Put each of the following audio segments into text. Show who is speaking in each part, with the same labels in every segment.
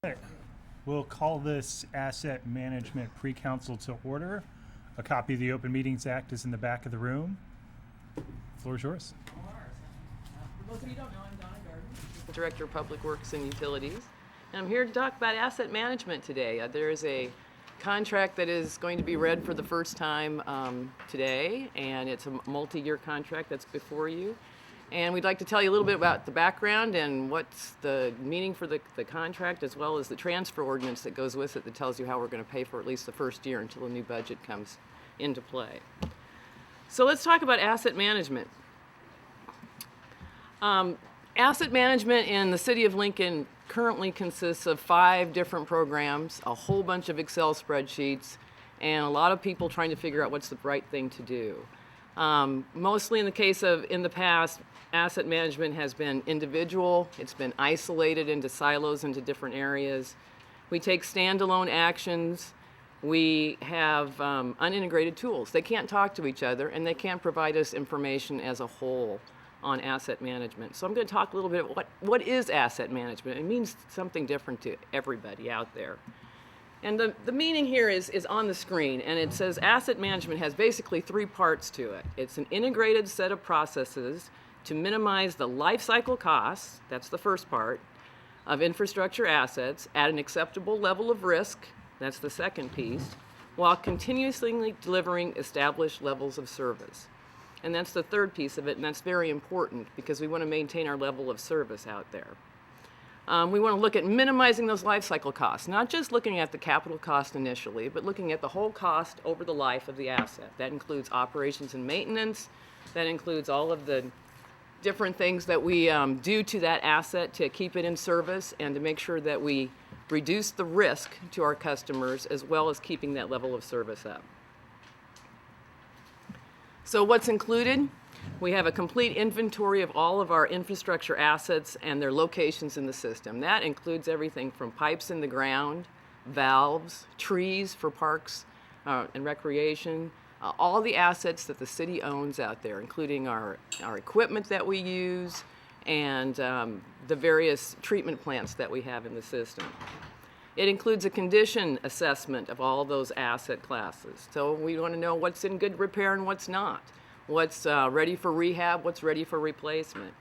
Speaker 1: Right. We'll call this asset management pre-council to order. A copy of the Open Meetings Act is in the back of the room. Floor is yours.
Speaker 2: For those of you who don't know, I'm Donna Garden, Director of Public Works and Utilities. And I'm here to talk about asset management today. There is a contract that is going to be read for the first time today, and it's a multi-year contract that's before you. And we'd like to tell you a little bit about the background and what's the meaning for the contract, as well as the transfer ordinance that goes with it that tells you how we're going to pay for at least the first year until a new budget comes into play. So let's talk about asset management. Asset management in the city of Lincoln currently consists of 5 different programs, a whole bunch of Excel spreadsheets, and a lot of people trying to figure out what's the right thing to do. Mostly in the case of, in the past, asset management has been individual. It's been isolated into silos into different areas. We take standalone actions. We have unintegrated tools. They can't talk to each other, and they can't provide us information as a whole on asset management. So I'm going to talk a little bit about what is asset management. It means something different to everybody out there. And the meaning here is on the screen, and it says asset management has basically 3 parts to it. It's an integrated set of processes to minimize the life cycle costs, that's the first part, of infrastructure assets at an acceptable level of risk, that's the second piece, while continuously delivering established levels of service. And that's the third piece of it, and that's very important because we want to maintain our level of service out there. We want to look at minimizing those life cycle costs, not just looking at the capital cost initially, but looking at the whole cost over the life of the asset. That includes operations and maintenance. That includes all of the different things that we do to that asset to keep it in service and to make sure that we reduce the risk to our customers as well as keeping that level of service up. So what's included? We have a complete inventory of all of our infrastructure assets and their locations in the system. That includes everything from pipes in the ground, valves, trees for parks and recreation, all the assets that the city owns out there, including our equipment that we use and the various treatment plants that we have in the system. It includes a condition assessment of all those asset classes. So we want to know what's in good repair and what's not. What's ready for rehab, what's ready for replacement.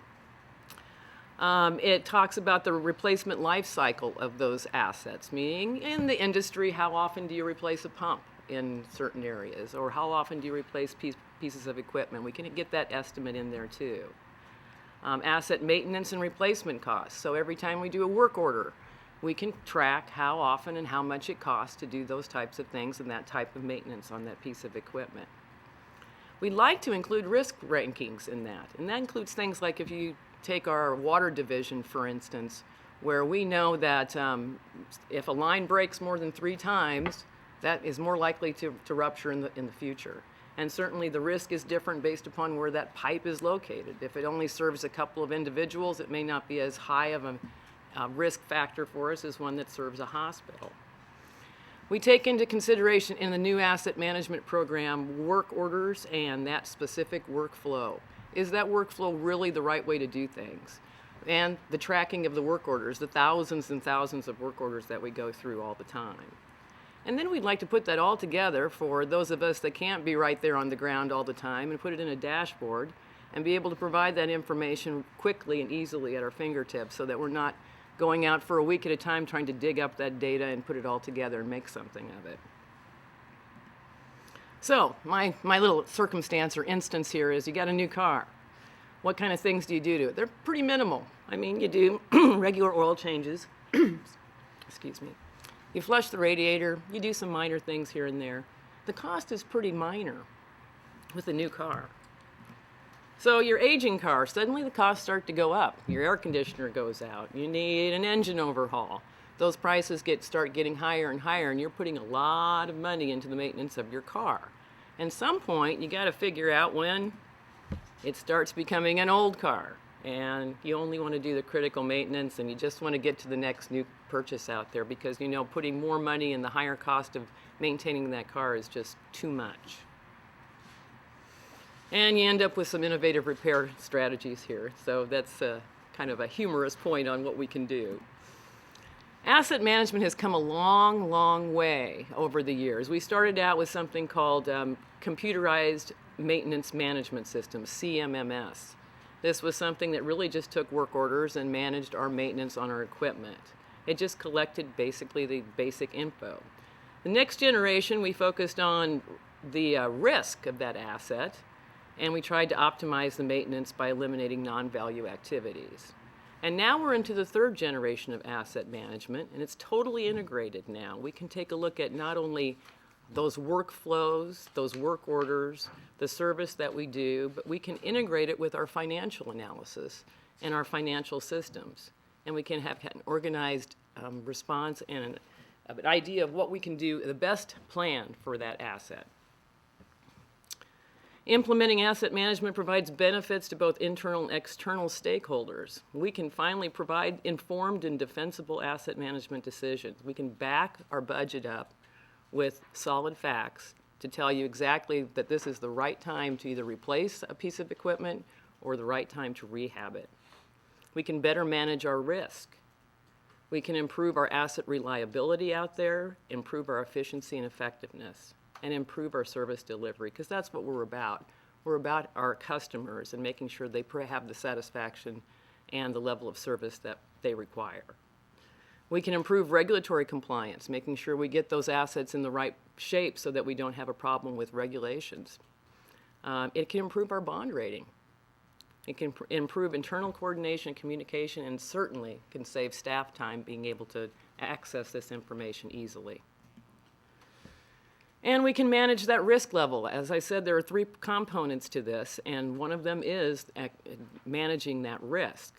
Speaker 2: It talks about the replacement life cycle of those assets, meaning in the industry, how often do you replace a pump in certain areas, or how often do you replace pieces of equipment? We can get that estimate in there too. Asset maintenance and replacement costs. So every time we do a work order, we can track how often and how much it costs to do those types of things and that type of maintenance on that piece of equipment. We like to include risk rankings in that, and that includes things like if you take our water division, for instance, where we know that if a line breaks more than 3 times, that is more likely to rupture in the future. And certainly the risk is different based upon where that pipe is located. If it only serves a couple of individuals, it may not be as high of a risk factor for us as one that serves a hospital. We take into consideration in the new asset management program work orders and that specific workflow. Is that workflow really the right way to do things? And the tracking of the work orders, the thousands and thousands of work orders that we go through all the time. And then we'd like to put that all together for those of us that can't be right there on the ground all the time and put it in a dashboard and be able to provide that information quickly and easily at our fingertips so that we're not going out for a week at a time trying to dig up that data and put it all together and make something of it. So my little circumstance or instance here is you got a new car. What kind of things do you do to it? They're pretty minimal. I mean, you do regular oil changes. Excuse me. You flush the radiator. You do some minor things here and there. The cost is pretty minor with a new car. So your aging car, suddenly the costs start to go up. Your air conditioner goes out. You need an engine overhaul. Those prices start getting higher and higher, and you're putting a lot of money into the maintenance of your car. And at some point, you got to figure out when it starts becoming an old car, and you only want to do the critical maintenance, and you just want to get to the next new purchase out there because you know putting more money in the higher cost of maintaining that car is just too much. And you end up with some innovative repair strategies here. So that's kind of a humorous point on what we can do. Asset management has come a long, long way over the years. We started out with something called computerized maintenance management systems, CMMS. This was something that really just took work orders and managed our maintenance on our equipment. It just collected basically the basic info. The next generation, we focused on the risk of that asset, and we tried to optimize the maintenance by eliminating non-value activities. And now we're into the third generation of asset management, and it's totally integrated now. We can take a look at not only those workflows, those work orders, the service that we do, but we can integrate it with our financial analysis and our financial systems. And we can have an organized response and an idea of what we can do, the best plan for that asset. Implementing asset management provides benefits to both internal and external stakeholders. We can finally provide informed and defensible asset management decisions. We can back our budget up with solid facts to tell you exactly that this is the right time to either replace a piece of equipment or the right time to rehab it. We can better manage our risk. We can improve our asset reliability out there, improve our efficiency and effectiveness, and improve our service delivery, because that's what we're about. We're about our customers and making sure they have the satisfaction and the level of service that they require. We can improve regulatory compliance, making sure we get those assets in the right shape so that we don't have a problem with regulations. It can improve our bond rating. It can improve internal coordination and communication, and certainly can save staff time being able to access this information easily. And we can manage that risk level. As I said, there are three components to this, and one of them is managing that risk.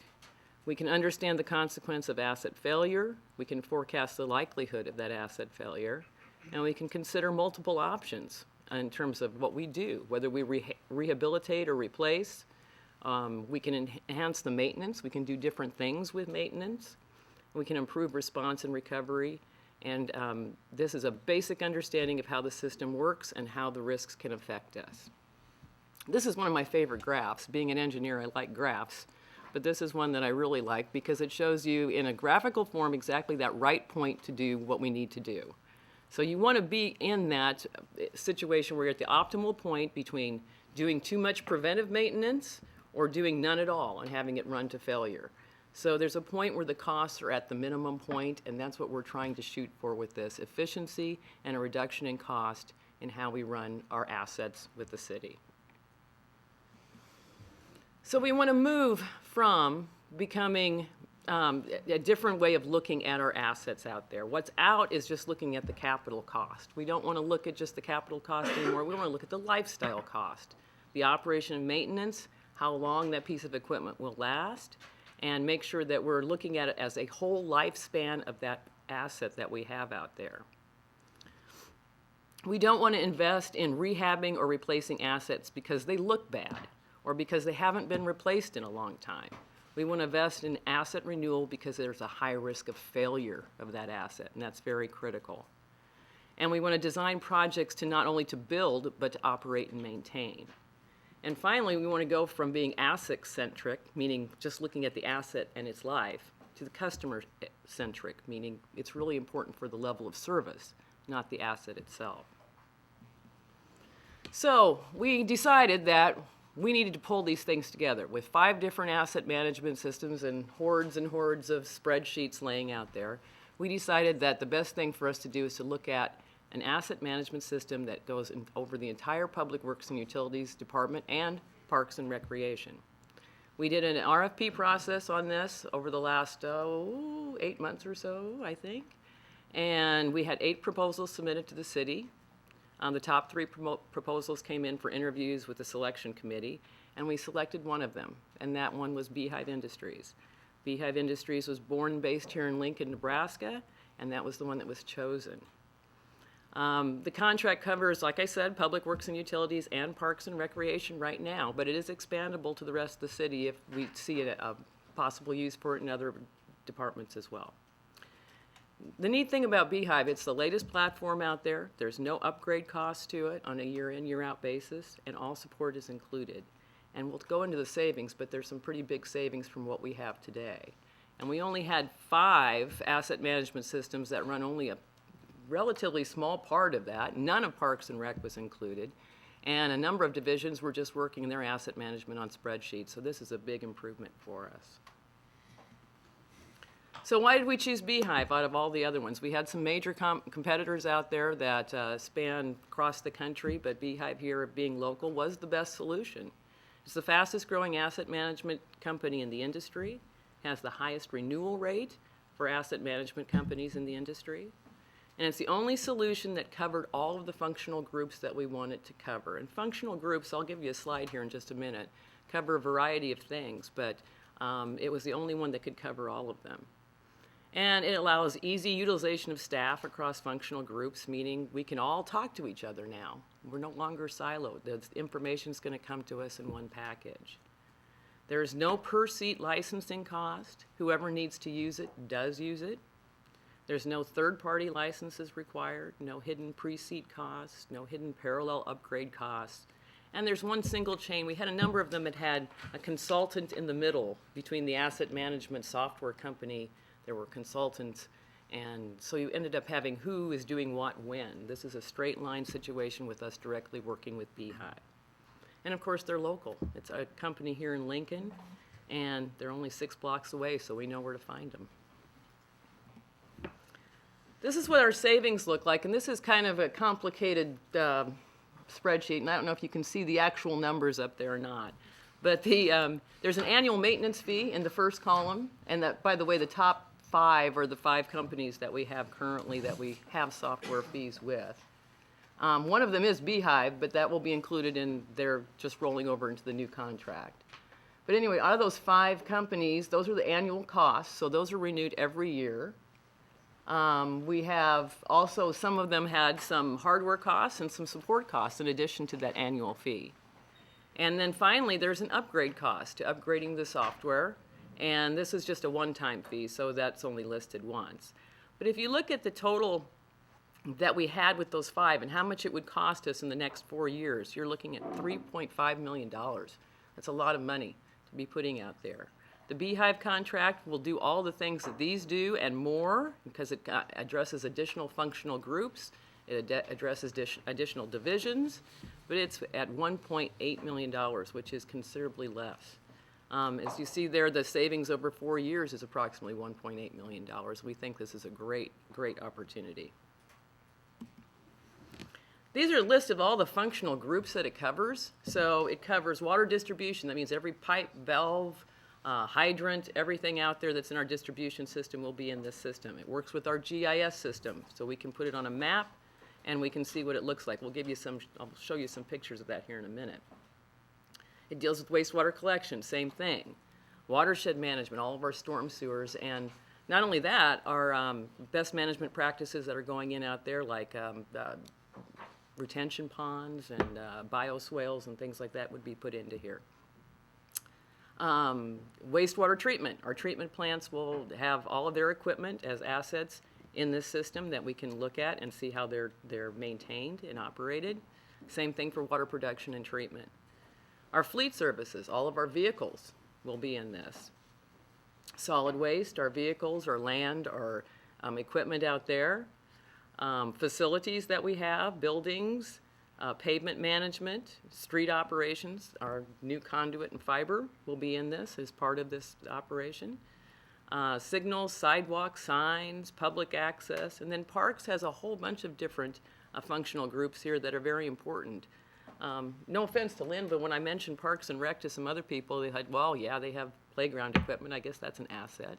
Speaker 2: We can understand the consequence of asset failure, we can forecast the likelihood of that asset failure, and we can consider multiple options in terms of what we do, whether we rehabilitate or replace. We can enhance the maintenance, we can do different things with maintenance, we can improve response and recovery, and this is a basic understanding of how the system works and how the risks can affect us. This is one of my favorite graphs. Being an engineer, I like graphs, but this is one that I really like because it shows you in a graphical form exactly that right point to do what we need to do. So you want to be in that situation where you're at the optimal point between doing too much preventive maintenance or doing none at all and having it run to failure. So there's a point where the costs are at the minimum point, and that's what we're trying to shoot for with this, efficiency and a reduction in cost in how we run our assets with the city. So we want to move from becoming a different way of looking at our assets out there. What's out is just looking at the capital cost. We don't want to look at just the capital cost anymore. We want to look at the lifestyle cost, the operation and maintenance, how long that piece of equipment will last, and make sure that we're looking at it as a whole lifespan of that asset that we have out there. We don't want to invest in rehabbing or replacing assets because they look bad or because they haven't been replaced in a long time. We want to invest in asset renewal because there's a high risk of failure of that asset, and that's very critical. And we want to design projects to not only to build, but to operate and maintain. And finally, we want to go from being asset-centric, meaning just looking at the asset and its life, to the customer-centric, meaning it's really important for the level of service, not the asset itself. So we decided that we needed to pull these things together with 5 different asset management systems and hordes of spreadsheets laying out there. We decided that the best thing for us to do is to look at an asset management system that goes over the entire Public Works and Utilities Department and Parks and Recreation. We did an RFP process on this over the last 8 months or so, I think. And we had 8 proposals submitted to the city. The top 3 proposals came in for interviews with the selection committee, and we selected one of them, and that one was Beehive Industries. Beehive Industries was born and based here in Lincoln, Nebraska, and that was the one that was chosen. The contract covers, like I said, Public Works and Utilities and Parks and Recreation right now, but it is expandable to the rest of the city if we see a possible use for it in other departments as well. The neat thing about Beehive, it's the latest platform out there. There's no upgrade cost to it on a year-in, year-out basis, and all support is included. And we'll go into the savings, but there's some pretty big savings from what we have today. And we only had 5 asset management systems that run only a relatively small part of that. None of Parks and Rec was included. And a number of divisions were just working their asset management on spreadsheets. So this is a big improvement for us. So why did we choose Beehive out of all the other ones? We had some major competitors out there that span across the country, but Beehive here, being local, was the best solution. It's the fastest growing asset management company in the industry, has the highest renewal rate for asset management companies in the industry, and it's the only solution that covered all of the functional groups that we wanted to cover. And functional groups, I'll give you a slide here in just a minute, cover a variety of things, but it was the only one that could cover all of them. And it allows easy utilization of staff across functional groups, meaning we can all talk to each other now. We're no longer siloed. The information's going to come to us in one package. There is no per-seat licensing cost. Whoever needs to use it does use it. There's no third-party licenses required, no hidden pre-seat costs, no hidden parallel upgrade costs. And there's one single chain. We had a number of them that had a consultant in the middle between the asset management software company. There were consultants, and so you ended up having who is doing what when. This is a straight line situation with us directly working with Beehive. And of course, they're local. It's a company here in Lincoln, and they're only 6 blocks away, so we know where to find them. This is what our savings look like, and this is kind of a complicated spreadsheet, and I don't know if you can see the actual numbers up there or not. But there's an annual maintenance fee in the first column, and that, by the way, the top 5 are the 5 companies that we have currently that we have software fees with. One of them is Beehive, but that will be included in their just rolling over into the new contract. But anyway, out of those 5 companies, those are the annual costs, so those are renewed every year. We have also, some of them had some hardware costs and some support costs in addition to that annual fee. And then finally, there's an upgrade cost to upgrading the software, and this is just a one-time fee, so that's only listed once. But if you look at the total that we had with those 5 and how much it would cost us in the next 4 years, you're looking at $3.5 million. That's a lot of money to be putting out there. The Beehive contract will do all the things that these do and more, because it addresses additional functional groups, it addresses additional divisions, but it's at $1.8 million, which is considerably less. As you see there, the savings over 4 years is approximately $1.8 million. We think this is a great, great opportunity. These are a list of all the functional groups that it covers. So it covers water distribution. That means every pipe, valve, hydrant, everything out there that's in our distribution system will be in this system. It works with our GIS system, so we can put it on a map and we can see what it looks like. I'll show you some pictures of that here in a minute. It deals with wastewater collection, same thing. Watershed management, all of our storm sewers, and not only that, our best management practices that are going in out there, like retention ponds and bioswales and things like that would be put into here. Wastewater treatment. Our treatment plants will have all of their equipment as assets in this system that we can look at and see how they're maintained and operated. Same thing for water production and treatment. Our fleet services, all of our vehicles will be in this. Solid waste, our vehicles, our land, our equipment out there. Facilities that we have, buildings, pavement management, street operations, our new conduit and fiber will be in this as part of this operation. Signals, sidewalks, signs, public access, and then Parks has a whole bunch of different functional groups here that are very important. No offense to Lynn, but when I mentioned Parks and Rec to some other people, they had, well, yeah, they have playground equipment. I guess that's an asset.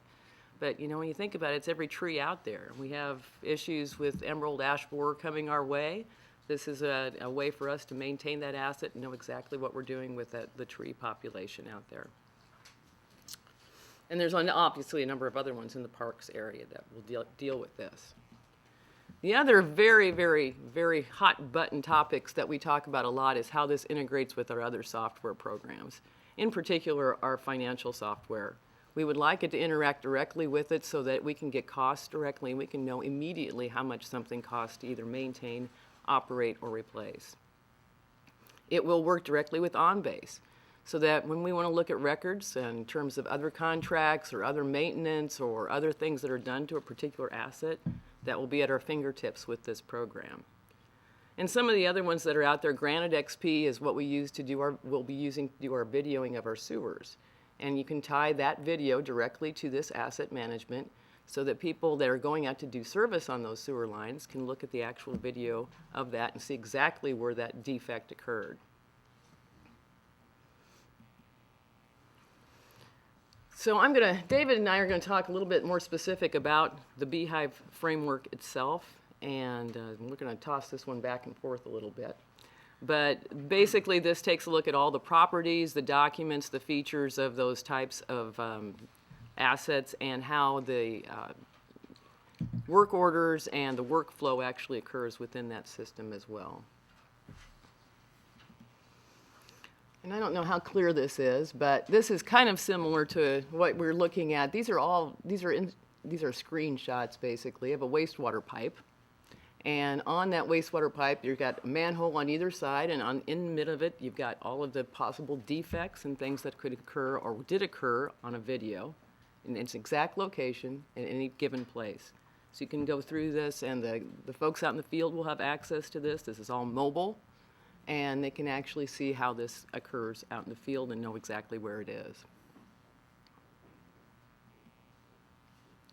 Speaker 2: But, you know, when you think about it, it's every tree out there. We have issues with emerald ash borer coming our way. This is a way for us to maintain that asset and know exactly what we're doing with the tree population out there. And there's obviously a number of other ones in the Parks area that will deal with this. The other very, very, very hot button topics that we talk about a lot is how this integrates with our other software programs, in particular our financial software. We would like it to interact directly with it so that we can get costs directly and we can know immediately how much something costs to either maintain, operate, or replace. It will work directly with OnBase. so that when we want to look at records in terms of other contracts or other maintenance or other things that are done to a particular asset, that will be at our fingertips with this program. And some of the other ones that are out there, Granite XP is what we use to do we'll be using to do our videoing of our sewers. And you can tie that video directly to this asset management so that people that are going out to do service on those sewer lines can look at the actual video of that and see exactly where that defect occurred. So David and I are going to talk a little bit more specific about the Beehive framework itself, and we're going to toss this one back and forth a little bit. But basically, this takes a look at all the properties, the documents, the features of those types of assets, and how the work orders and the workflow actually occurs within that system as well. And I don't know how clear this is, but this is kind of similar to what we're looking at. These are screenshots, basically, of a wastewater pipe. And on that wastewater pipe, you've got a manhole on either side, and in the middle of it, you've got all of the possible defects and things that could occur or did occur on a video in its exact location in any given place. So you can go through this, and the folks out in the field will have access to this. This is all mobile, and they can actually see how this occurs out in the field and know exactly where it is.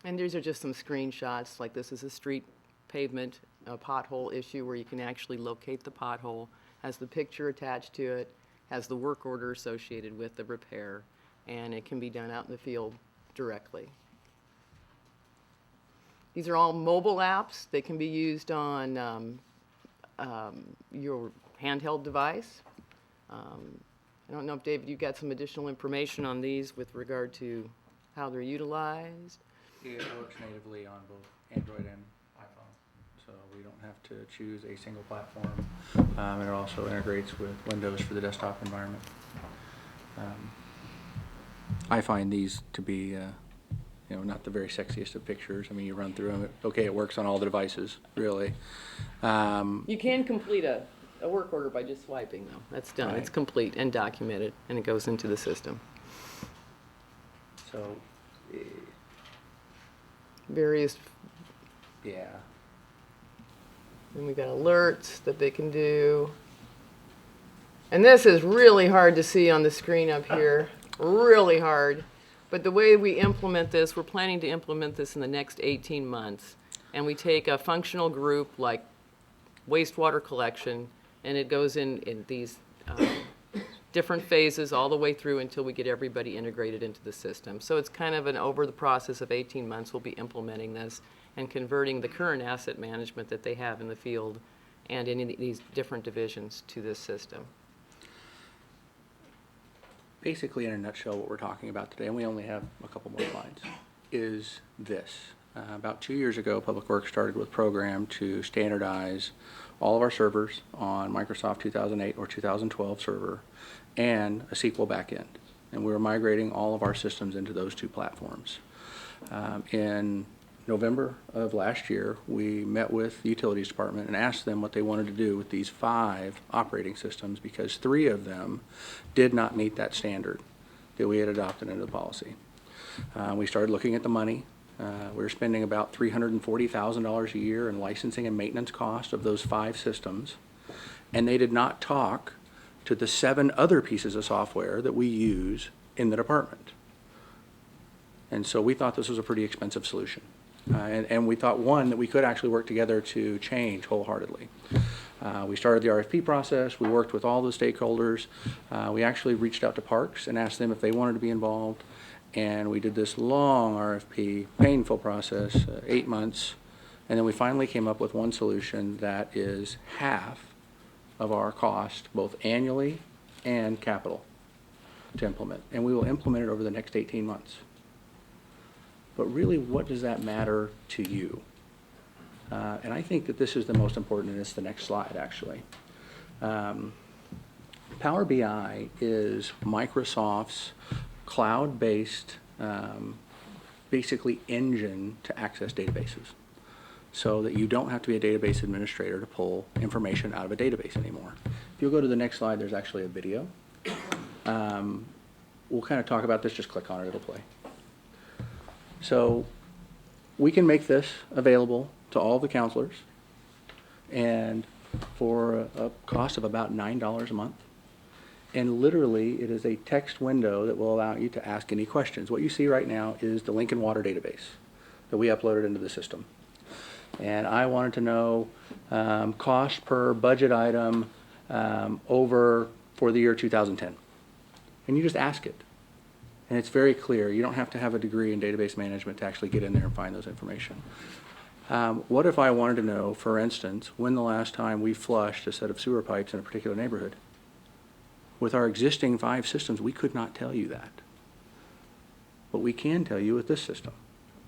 Speaker 2: And these are just some screenshots, like this is a street pavement, a pothole issue where you can actually locate the pothole, has the picture attached to it, has the work order associated with the repair, and it can be done out in the field directly. These are all mobile apps. They can be used on your handheld device. I don't know if, David, you've got some additional information on these with regard to how they're utilized.
Speaker 3: It works natively on both Android and iPhone, so we don't have to choose a single platform. And it also integrates with Windows for the desktop environment. I find these to be, not the very sexiest of pictures. I mean, you run through them. Okay, it works on all the devices, really.
Speaker 2: You can complete a work order by just swiping, though. That's done.
Speaker 3: Right.
Speaker 2: It's complete and documented, and it goes into the system.
Speaker 3: So,
Speaker 2: Various,
Speaker 3: yeah.
Speaker 2: and we've got alerts that they can do. And this is really hard to see on the screen up here, really hard. But the way we implement this, we're planning to implement this in the next 18 months. And we take a functional group like wastewater collection, and it goes in these different phases all the way through until we get everybody integrated into the system. So it's kind of over the process of 18 months, we'll be implementing this and converting the current asset management that they have in the field and in these different divisions to this system.
Speaker 3: Basically, in a nutshell, what we're talking about today, and we only have a couple more slides, is this. About 2 years ago, Public Works started with a program to standardize all of our servers on Microsoft 2008 or 2012 server and a SQL backend. And we were migrating all of our systems into those two platforms. In November of last year, we met with the Utilities Department and asked them what they wanted to do with these 5 operating systems, because 3 of them did not meet that standard that we had adopted into the policy. We started looking at the money. We were spending about $340,000 a year in licensing and maintenance cost of those 5 systems, and they did not talk to the 7 other pieces of software that we use in the department. And so we thought this was a pretty expensive solution. And we thought, one, that we could actually work together to change wholeheartedly. We started the RFP process. We worked with all the stakeholders. We actually reached out to Parks and asked them if they wanted to be involved. And we did this long RFP, painful process, 8 months. And then we finally came up with one solution that is half of our cost, both annually and capital, to implement. And we will implement it over the next 18 months. But really, what does that matter to you? And I think that this is the most important, and it's the next slide, actually. Power BI is Microsoft's cloud-based, basically engine to access databases, so that you don't have to be a database administrator to pull information out of a database anymore. If you'll go to the next slide, there's actually a video. We'll kind of talk about this, just click on it, it'll play. So we can make this available to all the counselors and for a cost of about $9 a month. And literally, it is a text window that will allow you to ask any questions. What you see right now is the Lincoln Water database that we uploaded into the system. And I wanted to know cost per budget item over for the year 2010. And you just ask it. And it's very clear. You don't have to have a degree in database management to actually get in there and find those information. What if I wanted to know, for instance, when the last time we flushed a set of sewer pipes in a particular neighborhood? With our existing 5 systems, we could not tell you that. But we can tell you with this system.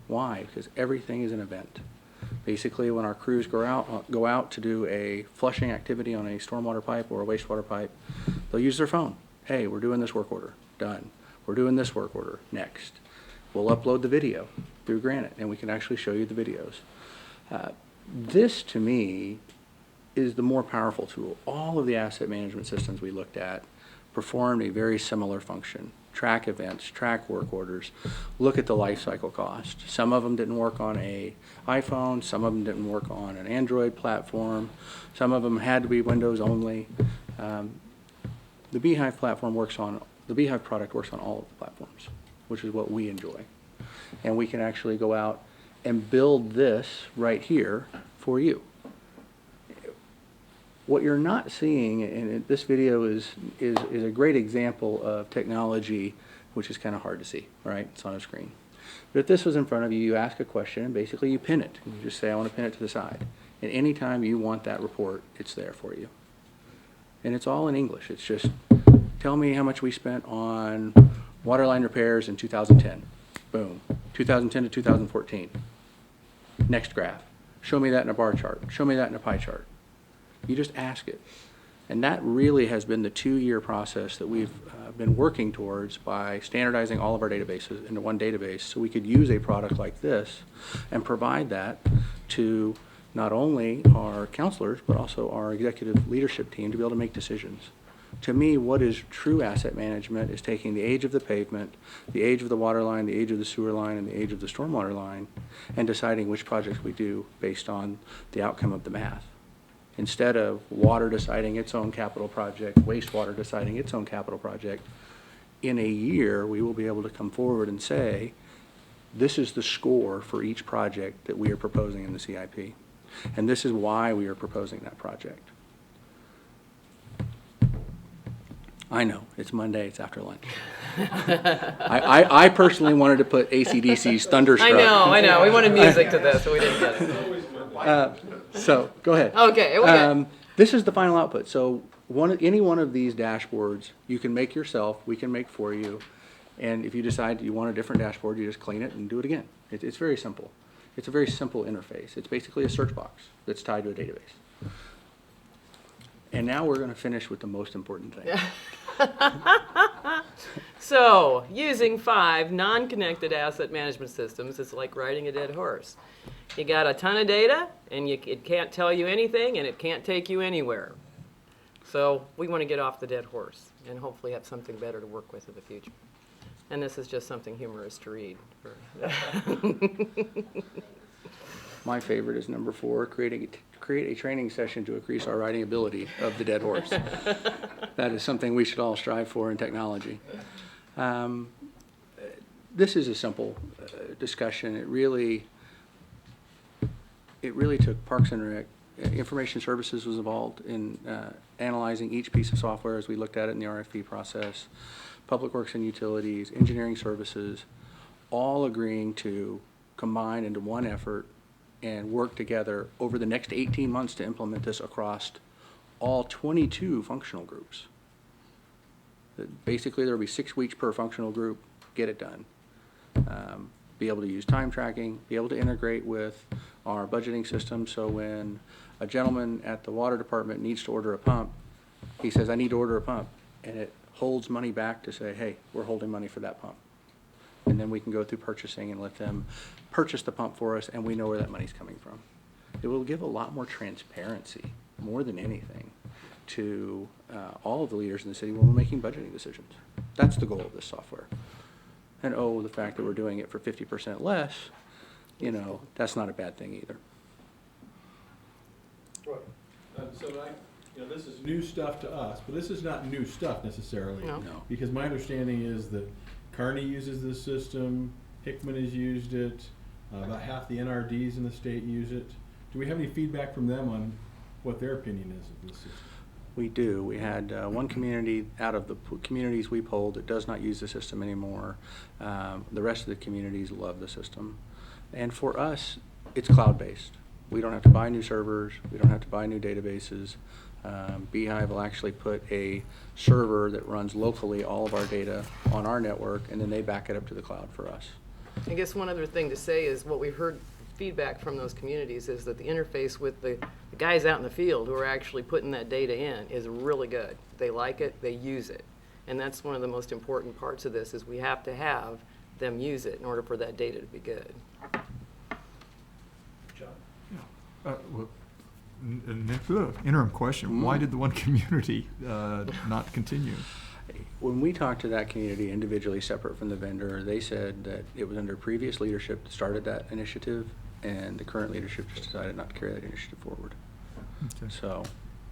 Speaker 3: Why? Because everything is an event. Basically, when our crews go out to do a flushing activity on a stormwater pipe or a wastewater pipe, they'll use their phone. Hey, we're doing this work order. Done. We're doing this work order. Next. We'll upload the video through Granite, and we can actually show you the videos. This, to me, is the more powerful tool. All of the asset management systems we looked at performed a very similar function. Track events, track work orders, look at the life cycle cost. Some of them didn't work on a iPhone, some of them didn't work on an Android platform, some of them had to be Windows only. The Beehive platform the Beehive product works on all of the platforms, which is what we enjoy. And we can actually go out and build this right here for you. What you're not seeing, and this video is a great example of technology, which is kind of hard to see, right? It's on a screen. But if this was in front of you, you ask a question, and basically you pin it. You just say, I want to pin it to the side. And anytime you want that report, it's there for you. And it's all in English. It's just, tell me how much we spent on water line repairs in 2010. Boom. 2010 to 2014. Next graph. Show me that in a bar chart. Show me that in a pie chart. You just ask it. And that really has been the 2-year process that we've been working towards by standardizing all of our databases into one database so we could use a product like this and provide that to not only our counselors but also our executive leadership team to be able to make decisions. To me, what is true asset management is taking the age of the pavement, the age of the water line, the age of the sewer line, and the age of the stormwater line, and deciding which projects we do based on the outcome of the math. Instead of water deciding its own capital project, wastewater deciding its own capital project, in a year we will be able to come forward and say, this is the score for each project that we are proposing in the CIP. And this is why we are proposing that project. I know, it's Monday, it's after lunch. I personally wanted to put AC/DC's Thunderstruck.
Speaker 2: I know. We wanted music to this, but we didn't get it.
Speaker 3: So, go ahead.
Speaker 2: Okay, okay.
Speaker 3: This is the final output. So any one of these dashboards you can make yourself, we can make for you. And if you decide you want a different dashboard, you just clean it and do it again. It's very simple. It's a very simple interface. It's basically a search box that's tied to a database. And now we're going to finish with the most important thing.
Speaker 2: So, using 5 non-connected asset management systems is like riding a dead horse. You got a ton of data, and it can't tell you anything, and it can't take you anywhere. So, we want to get off the dead horse and hopefully have something better to work with in the future. And this is just something humorous to read.
Speaker 3: My favorite is number 4, create a training session to increase our riding ability of the dead horse. That is something we should all strive for in technology. This is a simple discussion. It really took Parks and Rec. Information Services was involved in analyzing each piece of software as we looked at it in the RFP process. Public Works and Utilities, Engineering Services, all agreeing to combine into one effort and work together over the next 18 months to implement this across all 22 functional groups. Basically, there will be 6 weeks per functional group, get it done. Be able to use time tracking, be able to integrate with our budgeting system, so when a gentleman at the water department needs to order a pump, he says, I need to order a pump, and it holds money back to say, hey, we're holding money for that pump. And then we can go through purchasing and let them purchase the pump for us, and we know where that money's coming from. It will give a lot more transparency, more than anything. to all of the leaders in the city when we're making budgeting decisions. That's the goal of this software. And the fact that we're doing it for 50% less, that's not a bad thing either.
Speaker 4: This is new stuff to us, but this is not new stuff necessarily.
Speaker 2: No.
Speaker 3: No.
Speaker 4: Because my understanding is that Kearney uses this system, Hickman has used it, about half the NRDs in the state use it. Do we have any feedback from them on what their opinion is of this system?
Speaker 3: We do. We had one community out of the communities we polled that does not use the system anymore. The rest of the communities love the system. And for us, it's cloud-based. We don't have to buy new servers. We don't have to buy new databases. Beehive will actually put a server that runs locally all of our data on our network, and then they back it up to the cloud for us.
Speaker 2: I guess one other thing to say is what we've heard feedback from those communities is that the interface with the guys out in the field who are actually putting that data in is really good. They like it, they use it. And that's one of the most important parts of this is we have to have them use it in order for that data to be good.
Speaker 5: Interim question, why did the one community not continue?
Speaker 3: When we talked to that community individually, separate from the vendor, they said that it was under previous leadership that started that initiative, and the current leadership just decided not to carry that initiative forward.
Speaker 5: Okay.
Speaker 3: So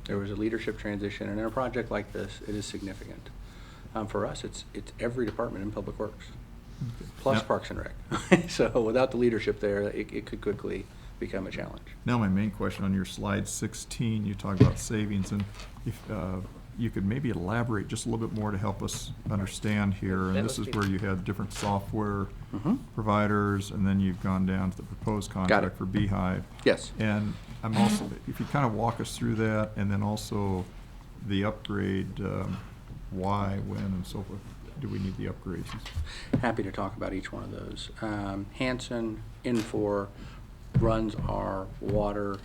Speaker 3: there was a leadership transition, and in a project like this, it is significant. For us, it's every department in Public Works, plus
Speaker 5: Now-
Speaker 3: Parks and Rec. So without the leadership there, it could quickly become a challenge.
Speaker 5: Now my main question, on your slide 16, you talk about savings, and if you could maybe elaborate just a little bit more to help us understand here.
Speaker 2: That
Speaker 5: And this
Speaker 2: would
Speaker 5: is
Speaker 2: be-
Speaker 5: where you had different software
Speaker 3: Mhm.
Speaker 5: providers, and then you've gone down to the proposed
Speaker 3: Got it.
Speaker 5: contract for Beehive.
Speaker 3: Yes.
Speaker 5: And I'm also, if you kind of walk us through that, and then also the upgrade, why, when, and so forth. Do we need the upgrades?
Speaker 3: Happy to talk about each one of those. Hanson Infor runs our water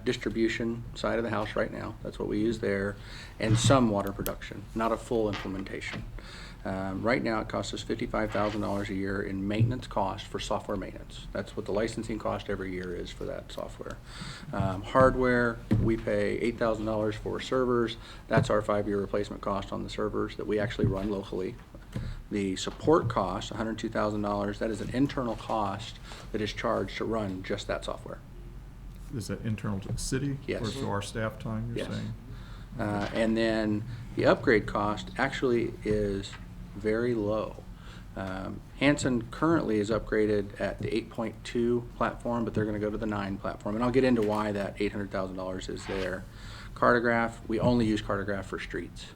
Speaker 3: distribution side of the house right now. That's what we use there, and some water production, not a full implementation. Right now, it costs us $55,000 a year in maintenance cost for software maintenance. That's what the licensing cost every year is for that software. Hardware, we pay $8,000 for servers. That's our 5-year replacement cost on the servers that we actually run locally. The support cost, $102,000, that is an internal cost that is charged to run just that software.
Speaker 5: Is that internal to the city?
Speaker 3: Yes.
Speaker 5: Or to our staff time, you're
Speaker 3: Yes.
Speaker 5: saying?
Speaker 3: And then the upgrade cost actually is very low. Hanson currently is upgraded at the 8.2 platform, but they're going to go to the 9 platform. And I'll get into why that $800,000 is there. Cartograph, we only use Cartograph for streets.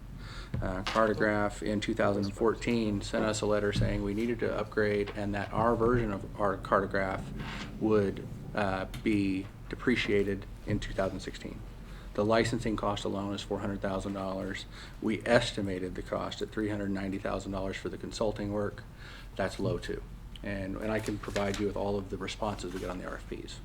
Speaker 3: Cartograph in 2014 sent us a letter saying we needed to upgrade and that our version of our Cartograph would be depreciated in 2016. The licensing cost alone is $400,000. We estimated the cost at $390,000 for the consulting work. That's low too. And I can provide you with all of the responses we get on the RFPs.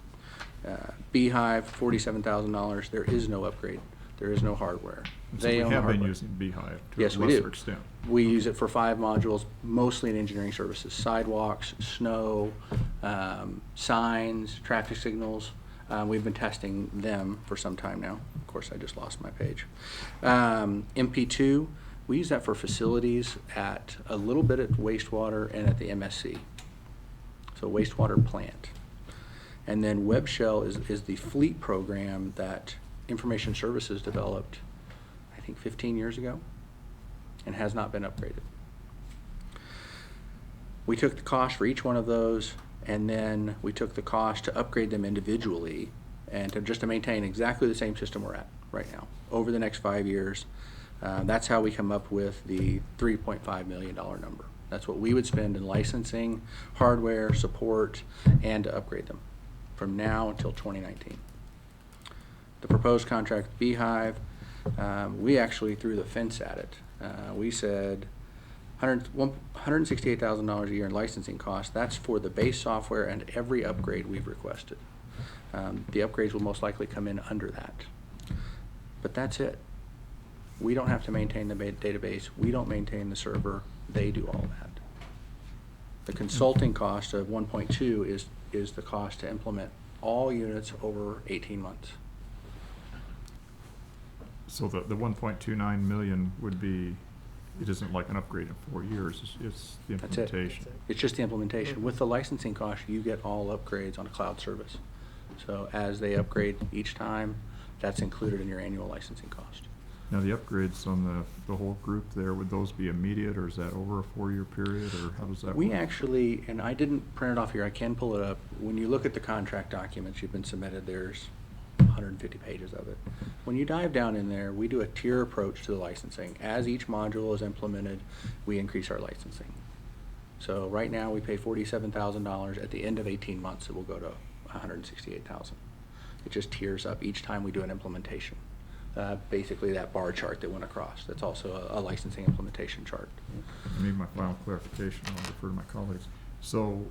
Speaker 3: Beehive, $47,000. There is no upgrade. There is no hardware.
Speaker 5: And so
Speaker 3: They
Speaker 5: we
Speaker 3: own the
Speaker 5: have been
Speaker 3: hardware.
Speaker 5: using Beehive to
Speaker 3: Yes,
Speaker 5: a
Speaker 3: we
Speaker 5: lesser
Speaker 3: do.
Speaker 5: extent.
Speaker 3: We use it for 5 modules, mostly in engineering services, sidewalks, snow, signs, traffic signals. We've been testing them for some time now. Of course, I just lost my page. MP2, we use that for facilities at a little bit at wastewater and at the MSC. So wastewater plant. And then WebShell is the fleet program that Information Services developed, I think 15 years ago, and has not been upgraded. We took the cost for each one of those, and then we took the cost to upgrade them individually and to maintain exactly the same system we're at right now over the next 5 years. That's how we come up with the $3.5 million number. That's what we would spend in licensing, hardware, support, and to upgrade them from now until 2019. The proposed contract with Beehive, we actually threw the fence at it. We said $168,000 a year in licensing costs. That's for the base software and every upgrade we've requested. The upgrades will most likely come in under that. But that's it. We don't have to maintain the database. We don't maintain the server. They do all that. The consulting cost of 1.2 is the cost to implement all units over 18 months.
Speaker 5: So the 1.29 million would be, it isn't like an upgrade in 4 years, it's the
Speaker 3: That's it.
Speaker 5: implementation.
Speaker 3: It's just the implementation. With the licensing cost, you get all upgrades on a cloud service. So as they upgrade each time, that's included in your annual licensing cost.
Speaker 5: Now, the upgrades on the whole group there, would those be immediate, or is that over a 4-year period, or how does that work?
Speaker 3: We actually, and I didn't print it off here, I can pull it up. When you look at the contract documents you've been submitted, there's 150 pages of it. When you dive down in there, we do a tier approach to the licensing. As each module is implemented, we increase our licensing. So right now, we pay $47,000. At the end of 18 months, it will go to $168,000. It just tiers up each time we do an implementation. Basically that bar chart that went across, that's also a licensing implementation chart.
Speaker 5: I need my final clarification, I'll defer to my colleagues. So,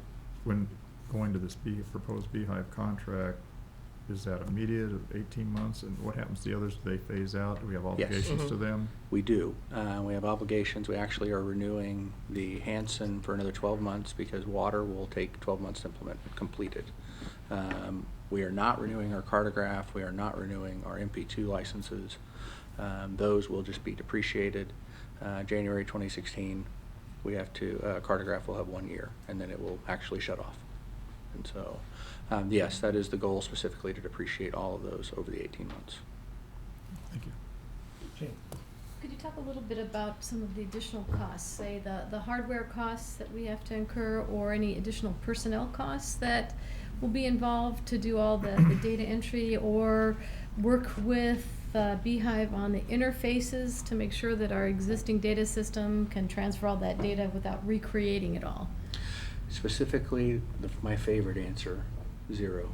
Speaker 5: when going to this proposed Beehive contract, is that immediate, 18 months, and what happens to the others? Do they phase out? Do we have
Speaker 3: Yes.
Speaker 5: obligations to them?
Speaker 3: We do. We have obligations. We actually are renewing the Hanson for another 12 months because water will take 12 months to implement, completed. We are not renewing our Cartograph. We are not renewing our MP2 licenses. Those will just be depreciated. January 2016, we have to, Cartograph will have 1 year, and then it will actually shut off. And so, yes, that is the goal, specifically to depreciate all of those over the 18 months.
Speaker 5: Thank you.
Speaker 1: Jane?
Speaker 6: Could you talk a little bit about some of the additional costs, say the hardware costs that we have to incur, or any additional personnel costs that will be involved to do all the data entry, or work with Beehive on the interfaces to make sure that our existing data system can transfer all that data without recreating it all?
Speaker 3: Specifically, my favorite answer, 0.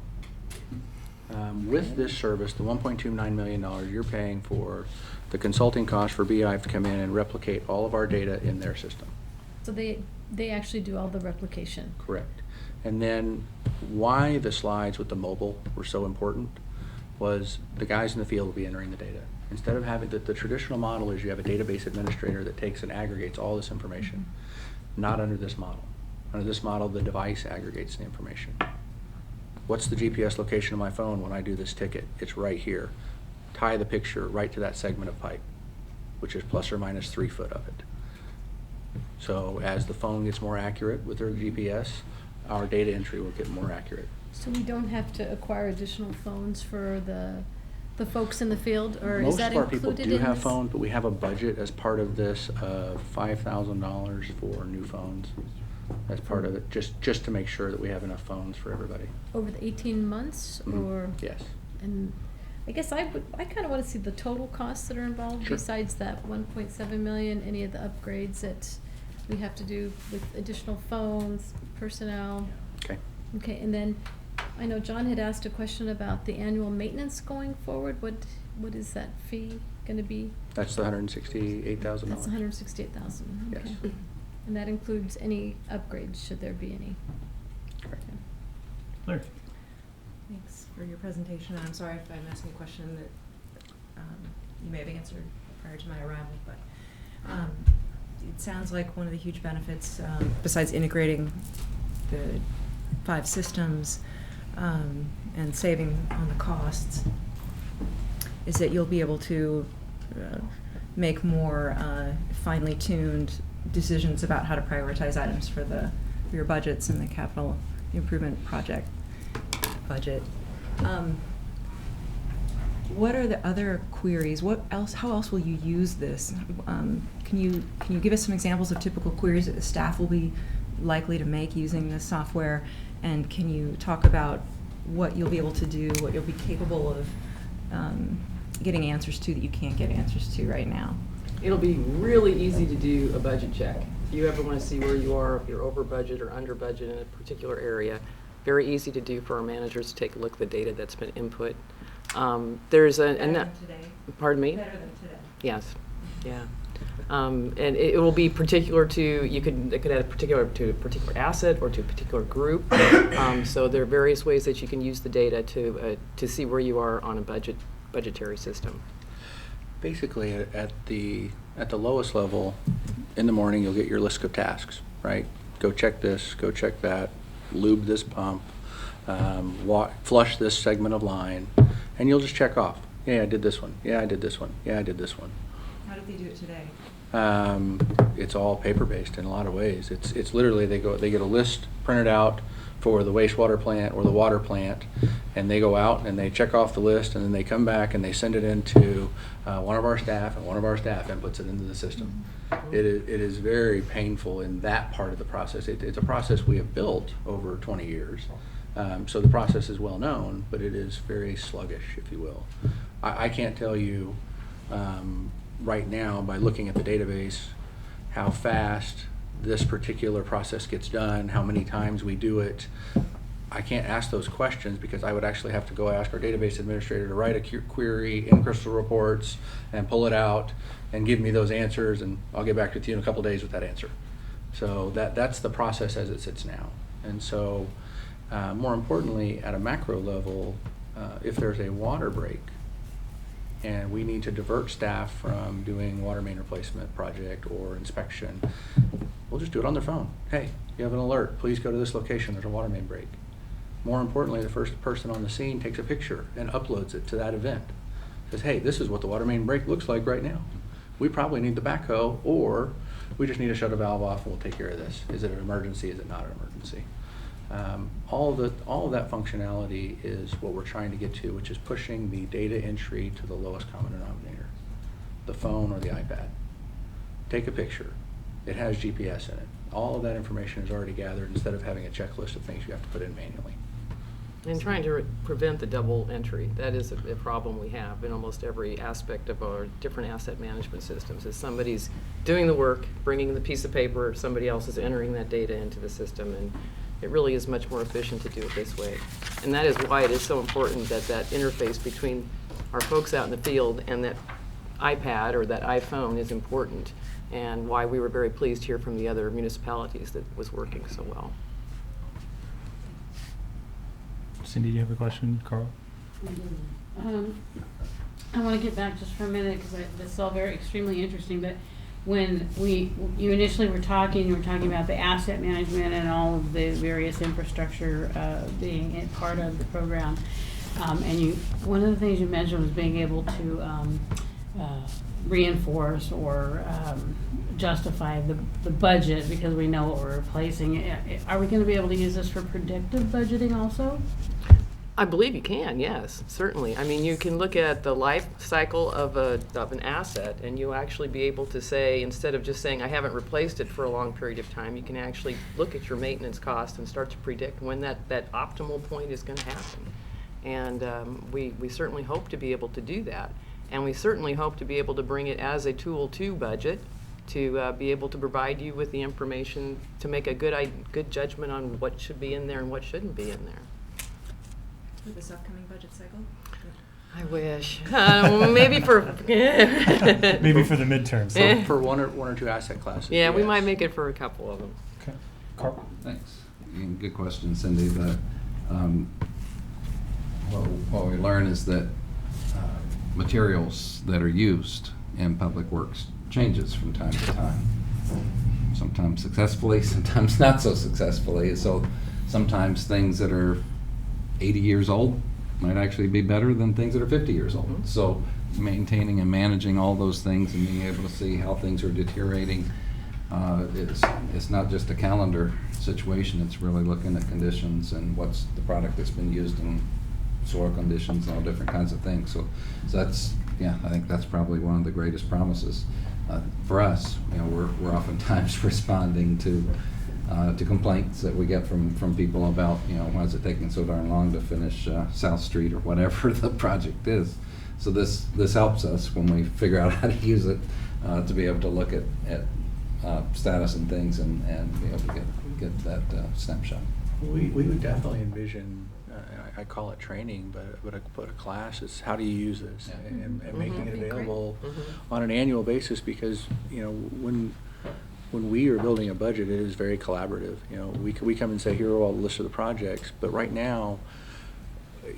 Speaker 3: With this service, the $1.29 million, you're paying for the consulting cost for Beehive to come in and replicate all of our data in their system.
Speaker 6: So they actually do all the replication.
Speaker 3: Correct. And then why the slides with the mobile were so important was the guys in the field will be entering the data. Instead of having the traditional model is you have a database administrator that takes and aggregates all this information. Not under this model. Under this model, the device aggregates the information. What's the GPS location of my phone when I do this ticket? It's right here. Tie the picture right to that segment of pipe, which is plus or minus 3 foot of it. So as the phone gets more accurate with their GPS, our data entry will get more accurate.
Speaker 6: So we don't have to acquire additional phones for the folks in the field, or is that included in this?
Speaker 3: Most of our people do have phones, but we have a budget as part of this of $5,000 for new phones. As part of it, just to make sure that we have enough phones for everybody.
Speaker 6: Over the 18 months, or?
Speaker 3: Yes.
Speaker 6: And I guess I kind of want to see the total costs that are involved,
Speaker 3: Sure.
Speaker 6: besides that 1.7 million, any of the upgrades that we have to do with additional phones, personnel.
Speaker 3: Okay.
Speaker 6: Okay, and then I know John had asked a question about the annual maintenance going forward. What is that fee going to be?
Speaker 3: That's the $168,000.
Speaker 6: That's 168,000.
Speaker 3: Yes.
Speaker 6: Okay. And that includes any upgrades, should there be any?
Speaker 3: Correct.
Speaker 1: Larry?
Speaker 7: Thanks for your presentation, and I'm sorry if I'm asking a question that you may have answered prior to my arrival, but it sounds like one of the huge benefits, besides integrating the 5 systems and saving on the costs, is that you'll be able to make more finely tuned decisions about how to prioritize items for your budgets and the capital improvement project budget. What are the other queries? How else will you use this? Can you give us some examples of typical queries that the staff will be likely to make using this software? And can you talk about what you'll be able to do, what you'll be capable of getting answers to that you can't get answers to right now?
Speaker 2: It'll be really easy to do a budget check. If you ever want to see where you are, if you're over budget or under budget in a particular area, very easy to do for our managers to take a look at the data that's been input. There's
Speaker 7: Better than today?
Speaker 2: Pardon me?
Speaker 7: Better than today?
Speaker 2: Yes, yeah. And it will be particular to, it could add particular to a particular asset or to a particular group. So there are various ways that you can use the data to see where you are on a budgetary system.
Speaker 3: Basically, at the lowest level, in the morning, you'll get your list of tasks, right? Go check this, go check that, lube this pump, flush this segment of line, and you'll just check off. Yeah, I did this one. Yeah, I did this one. Yeah, I did this one.
Speaker 7: How did they do it today?
Speaker 3: It's all paper-based in a lot of ways. It's literally, they get a list printed out for the wastewater plant or the water plant, and they go out and they check off the list, and then they come back and they send it into one of our staff, and one of our staff inputs it into the system. It is very painful in that part of the process. It's a process we have built over 20 years. So the process is well known, but it is very sluggish, if you will. I can't tell you right now, by looking at the database, how fast this particular process gets done, how many times we do it. I can't ask those questions because I would actually have to go ask our database administrator to write a query in Crystal Reports and pull it out and give me those answers, and I'll get back with you in a couple days with that answer. So that's the process as it sits now. And so more importantly, at a macro level, if there's a water break and we need to divert staff from doing water main replacement project or inspection, we'll just do it on their phone. Hey, you have an alert, please go to this location, there's a water main break. More importantly, the first person on the scene takes a picture and uploads it to that event. Says, hey, this is what the water main break looks like right now. We probably need the backhoe, or we just need to shut a valve off and we'll take care of this. Is it an emergency, is it not an emergency? All of that functionality is what we're trying to get to, which is pushing the data entry to the lowest common denominator, the phone or the iPad. Take a picture. It has GPS in it. All of that information is already gathered instead of having a checklist of things you have to put in manually.
Speaker 2: And trying to prevent the double entry. That is a problem we have in almost every aspect of our different asset management systems, is somebody's doing the work, bringing the piece of paper, somebody else is entering that data into the system, and it really is much more efficient to do it this way. And that is why it is so important that that interface between our folks out in the field and that iPad or that iPhone is important, and why we were very pleased here from the other municipalities that was working so well.
Speaker 1: Cindy, do you have a question? Carl?
Speaker 8: I want to get back just for a minute because this is all very extremely interesting. But when you initially were talking, you were talking about the asset management and all of the various infrastructure being part of the program. And one of the things you mentioned was being able to reinforce or justify the budget because we know what we're replacing. Are we going to be able to use this for predictive budgeting also?
Speaker 2: I believe you can, yes, certainly. I mean, you can look at the life cycle of an asset, and you'll actually be able to say, instead of just saying, I haven't replaced it for a long period of time, you can actually look at your maintenance cost and start to predict when that optimal point is going to happen. And we certainly hope to be able to do that. And we certainly hope to be able to bring it as a tool to budget, to be able to provide you with the information to make a good judgment on what should be in there and what shouldn't be in there.
Speaker 7: For this upcoming budget cycle?
Speaker 2: I wish. Maybe for
Speaker 1: Maybe for the midterms.
Speaker 3: For one or two asset classes.
Speaker 2: yeah, we
Speaker 3: yes.
Speaker 2: might make it for a couple of them.
Speaker 1: Okay. Carl?
Speaker 9: Thanks. And good question, Cindy. What we learn is that materials that are used in public works changes from time to time. Sometimes successfully, sometimes not so successfully. So sometimes things that are 80 years old might actually be better than things that are 50 years old.
Speaker 2: Mm-hmm.
Speaker 9: So maintaining and managing all those things and being able to see how things are deteriorating, it's not just a calendar situation, it's really looking at conditions and what's the product that's been used in soil conditions and all different kinds of things. So that's, yeah, I think that's probably one of the greatest promises. For us, we're oftentimes responding to complaints that we get from people about, why is it taking so darn long to finish South Street or whatever the project is. So this helps us when we figure out how to use it to be able to look at status and things and be able to get that snapshot.
Speaker 3: We would definitely envision, I call it training, but a class is how do you use this,
Speaker 9: Yeah.
Speaker 3: and making it
Speaker 2: Great.
Speaker 3: available on an annual basis, because when we are building a budget, it is very collaborative. We come and say, here are all the lists of the projects, but right now,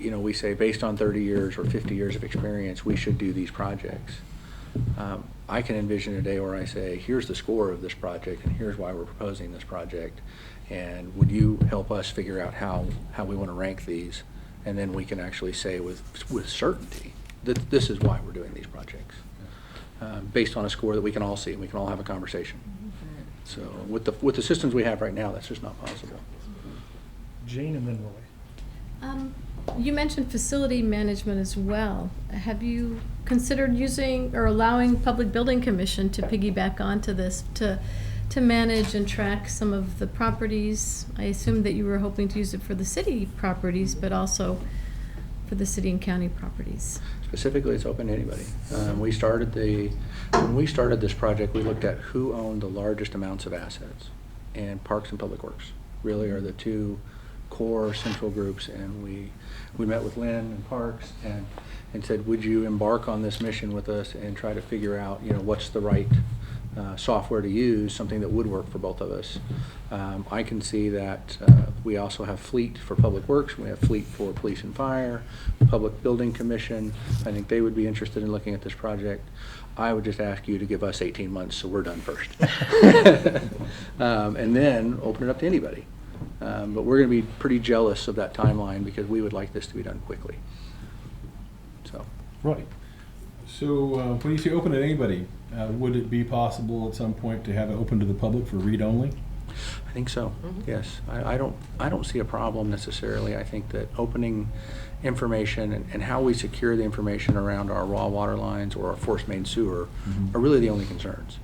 Speaker 3: we say based on 30 years or 50 years of experience, we should do these projects. I can envision a day where I say, here's the score of this project, and here's why we're proposing this project, and would you help us figure out how we want to rank these? And then we can actually say with certainty, This is why we're doing these projects, based on a score that we can all see and we can all have a conversation. So with the systems we have right now, that's just not possible.
Speaker 1: Jane and then Roy.
Speaker 6: You mentioned facility management as well. Have you considered using or allowing Public Building Commission to piggyback onto this to manage and track some of the properties? I assume that you were hoping to use it for the city properties, but also for the city and county properties.
Speaker 3: Specifically, it's open to anybody. When we started this project, we looked at who owned the largest amounts of assets, and Parks and Public Works really are the two core central groups. And we met with Lynn and Parks and said, would you embark on this mission with us and try to figure out, what's the right software to use, something that would work for both of us. I can see that we also have Fleet for Public Works, we have Fleet for Police and Fire, Public Building Commission. I think they would be interested in looking at this project. I would just ask you to give us 18 months so we're done first. And then open it up to anybody. But we're going to be pretty jealous of that timeline because we would like this to be done quickly. So,
Speaker 1: Roy.
Speaker 4: So when you say open to anybody, would it be possible at some point to have it open to the public for read only?
Speaker 3: I think so. Yes, I don't see a problem necessarily. I think that opening information and how we secure the information around our raw water lines or our force main sewer are really the only concerns.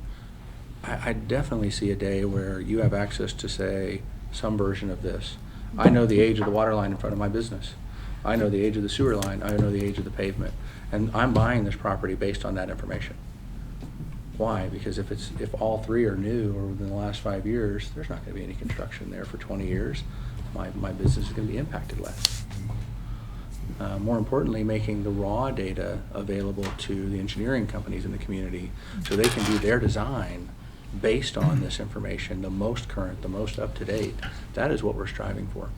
Speaker 3: I definitely see a day where you have access to, say, some version of this. I know the age of the water line in front of my business. I know the age of the sewer line. I know the age of the pavement. And I'm buying this property based on that information. Why? Because if all three are new or within the last 5 years, there's not going to be any construction there for 20 years. My business is going to be impacted less. More importantly, making the raw data available to the engineering companies in the community so they can do their design based on this information, the most current, the most up-to-date. That is what we're striving for.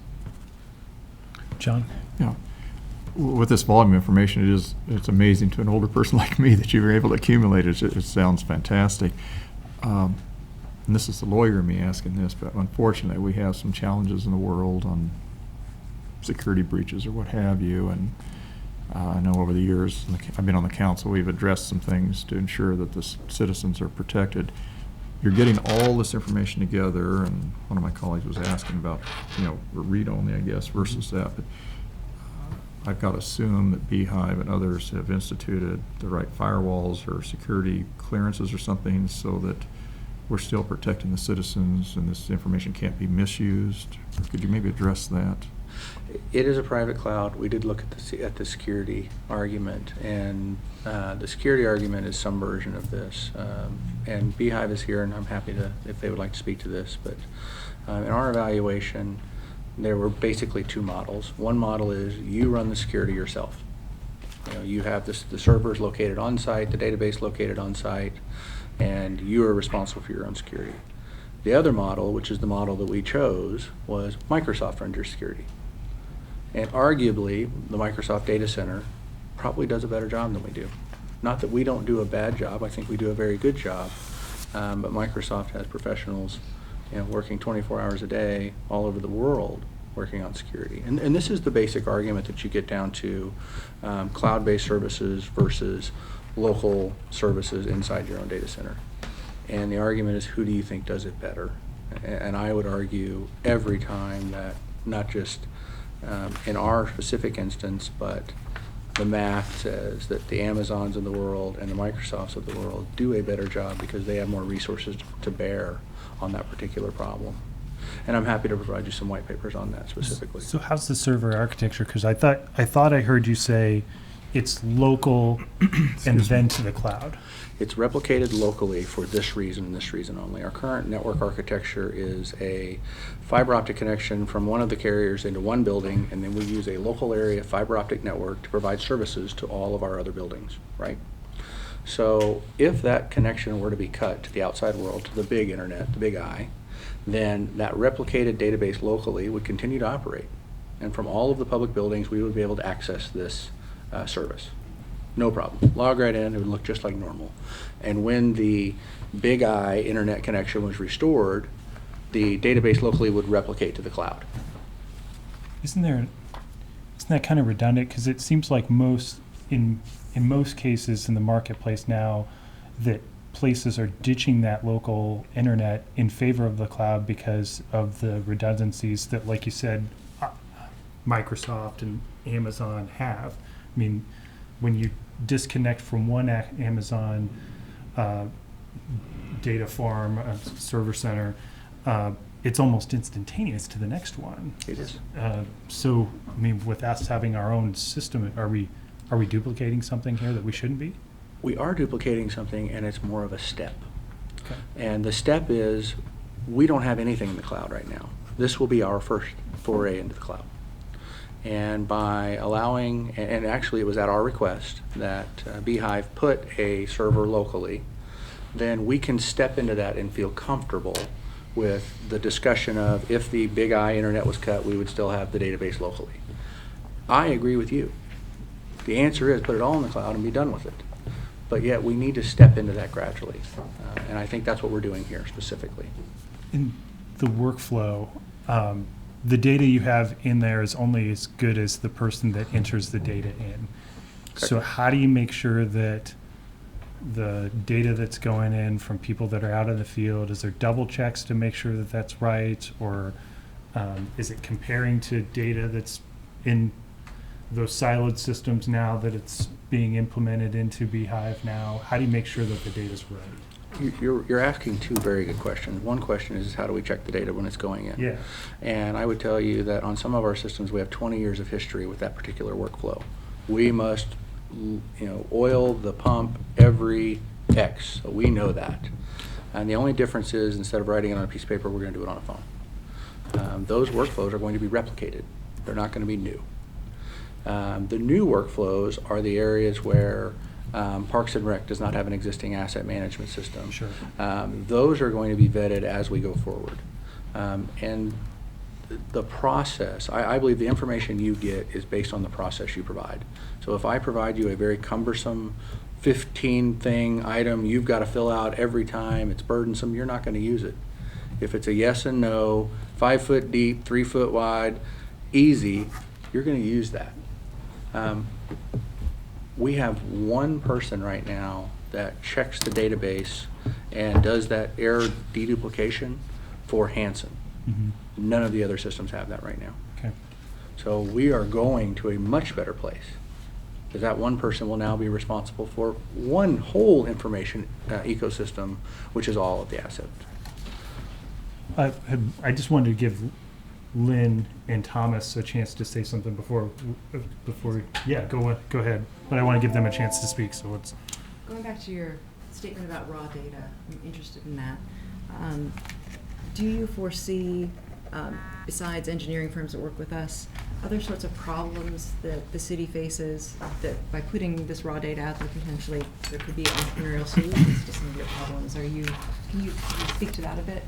Speaker 1: John?
Speaker 5: Yeah. With this volume of information, it's amazing to an older person like me that you were able to accumulate it. It sounds fantastic. And this is the lawyer in me asking this, but unfortunately we have some challenges in the world on security breaches or what have you. And I know over the years, I've been on the council, we've addressed some things to ensure that the citizens are protected. You're getting all this information together, and one of my colleagues was asking about, read-only, I guess, versus that. But I've got to assume that Beehive and others have instituted the right firewalls or security clearances or something so that we're still protecting the citizens and this information can't be misused. Could you maybe address that?
Speaker 3: It is a private cloud. We did look at the security argument, and the security argument is some version of this. And Beehive is here, and I'm happy to, if they would like to speak to this. But in our evaluation, there were basically two models. One model is you run the security yourself. You have the servers located on site, the database located on site, and you are responsible for your own security. The other model, which is the model that we chose, was Microsoft runs your security. And arguably, the Microsoft data center probably does a better job than we do. Not that we don't do a bad job, I think we do a very good job, but Microsoft has professionals working 24 hours a day all over the world working on security. And this is the basic argument that you get down to cloud-based services versus local services inside your own data center. And the argument is, who do you think does it better? And I would argue every time that not just in our specific instance, but the math says that the Amazons of the world and the Microsofts of the world do a better job because they have more resources to bear on that particular problem. And I'm happy to provide you some white papers on that specifically.
Speaker 1: So how's the server architecture? Because I thought I heard you say it's local and then to the cloud.
Speaker 3: It's replicated locally for this reason and this reason only. Our current network architecture is a fiber optic connection from one of the carriers into one building, and then we use a local area fiber optic network to provide services to all of our other buildings, right? So if that connection were to be cut to the outside world, to the big internet, the big I, then that replicated database locally would continue to operate. And from all of the public buildings, we would be able to access this service. No problem. Log right in, it would look just like normal. And when the big I internet connection was restored, the database locally would replicate to the cloud.
Speaker 1: Isn't that kind of redundant? Because it seems like most in most cases in the marketplace now, that places are ditching that local internet in favor of the cloud because of the redundancies that, like you said, Microsoft and Amazon have. I mean, when you disconnect from one Amazon data farm, server center, it's almost instantaneous to the next one.
Speaker 3: It is.
Speaker 1: So, I mean, with us having our own system, are we duplicating something here that we shouldn't be?
Speaker 3: We are duplicating something, and it's more of a step.
Speaker 1: Okay.
Speaker 3: And the step is, we don't have anything in the cloud right now. This will be our first foray into the cloud. And by allowing, and actually it was at our request that Beehive put a server locally, then we can step into that and feel comfortable with the discussion of if the Big I internet was cut, we would still have the database locally. I agree with you. The answer is put it all in the cloud and be done with it. But yet we need to step into that gradually. And I think that's what we're doing here specifically.
Speaker 1: In the workflow, the data you have in there is only as good as the person that enters the data in. So how do you make sure that the data that's going in from people that are out in the field, is there double checks to make sure that that's right? Or is it comparing to data that's in those siloed systems now that it's being implemented into Beehive now? How do you make sure that the data's right?
Speaker 3: You're asking two very good questions. One question is how do we check the data when it's going in?
Speaker 1: Yeah.
Speaker 3: And I would tell you that on some of our systems, we have 20 years of history with that particular workflow. We must, oil the pump every X, so we know that. And the only difference is instead of writing it on a piece of paper, we're going to do it on a phone. Those workflows are going to be replicated. They're not going to be new. The new workflows are the areas where Parks and Rec does not have an existing asset management system.
Speaker 1: Sure.
Speaker 3: Those are going to be vetted as we go forward. And the process, I believe the information you get is based on the process you provide. So if I provide you a very cumbersome 15-thing item you've got to fill out every time, it's burdensome, you're not going to use it. If it's a yes and no, 5 foot deep, 3 foot wide, easy, you're going to use that. We have one person right now that checks the database and does that error deduplication for Hanson.
Speaker 1: Mm-hmm.
Speaker 3: None of the other systems have that right now.
Speaker 1: Okay.
Speaker 3: So we are going to a much better place, because that one person will now be responsible for one whole information ecosystem, which is all of the assets.
Speaker 1: I just wanted to give Lynn and Thomas a chance to say something before, yeah, go ahead. But I want to give them a chance to speak, so it's.
Speaker 7: Going back to your statement about raw data, I'm interested in that. Do you foresee, besides engineering firms that work with us, other sorts of problems that the city faces that by putting this raw data out there, potentially there could be entrepreneurial solutions to some of your problems? Can you speak to that a bit?